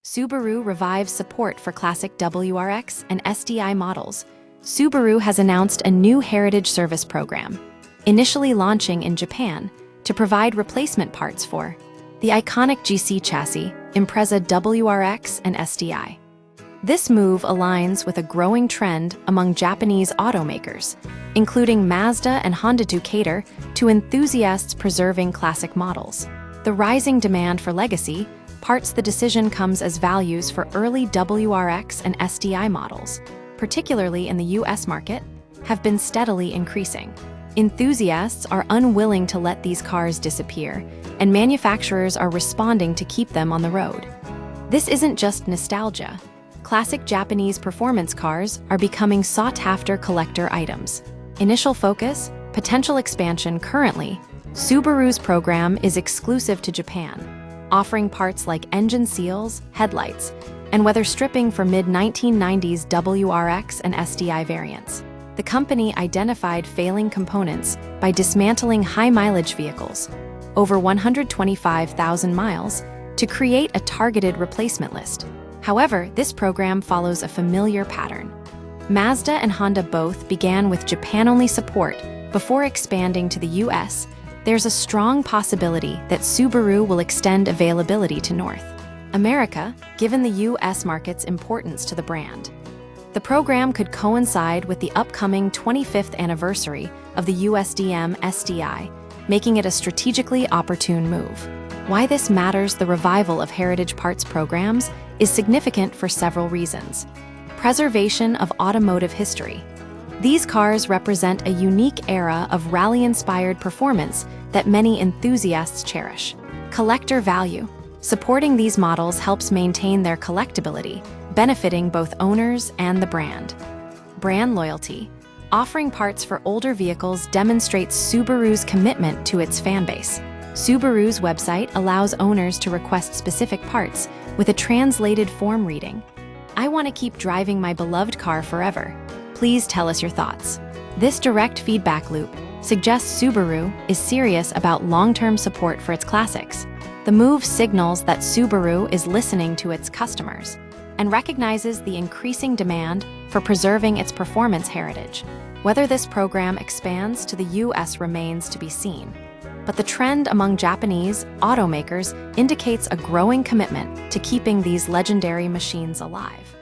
Subaru revives support for classic WRX and STI models. Subaru has announced a new heritage service program, initially launching in Japan, to provide replacement parts for the iconic GC chassis, Impreza WRX and STI. This move aligns with a growing trend among Japanese automakers, including Mazda and Honda, to cater to enthusiasts preserving classic models. The rising demand for legacy parts. The decision comes as values for early WRX and STI models, particularly in the US market, have been steadily increasing. Enthusiasts are unwilling to let these cars disappear, and manufacturers are responding to keep them on the road. This isn't just nostalgia. Classic Japanese performance cars are becoming sought-after collector items. Initial focus, potential expansion. Currently, Subaru's program is exclusive to Japan, offering parts like engine seals, headlights, and weather stripping for mid-1990s WRX and STI variants. The company identified failing components by dismantling high-mileage vehicles, over 125,000 miles, to create a targeted replacement list. However, this program follows a familiar pattern. Mazda and Honda both began with Japan-only support before expanding to the US. There's a strong possibility that Subaru will extend availability to North America, given the US market's importance to the brand. The program could coincide with the upcoming 25th anniversary of the USDM STI, making it a strategically opportune move. Why this matters: the revival of heritage parts programs is significant for several reasons. Preservation of automotive history. These cars represent a unique era of rally-inspired performance that many enthusiasts cherish. Collector value. Supporting these models helps maintain their collectability, benefiting both owners and the brand. Brand loyalty. Offering parts for older vehicles demonstrates Subaru's commitment to its fanbase. Subaru's website allows owners to request specific parts with a translated form reading. "I want to keep driving my beloved car forever. Please tell us your thoughts." This direct feedback loop suggests Subaru is serious about long-term support for its classics. The move signals that Subaru is listening to its customers and recognizes the increasing demand for preserving its performance heritage. Whether this program expands to the US remains to be seen, but the trend among Japanese automakers indicates a growing commitment to keeping these legendary machines alive.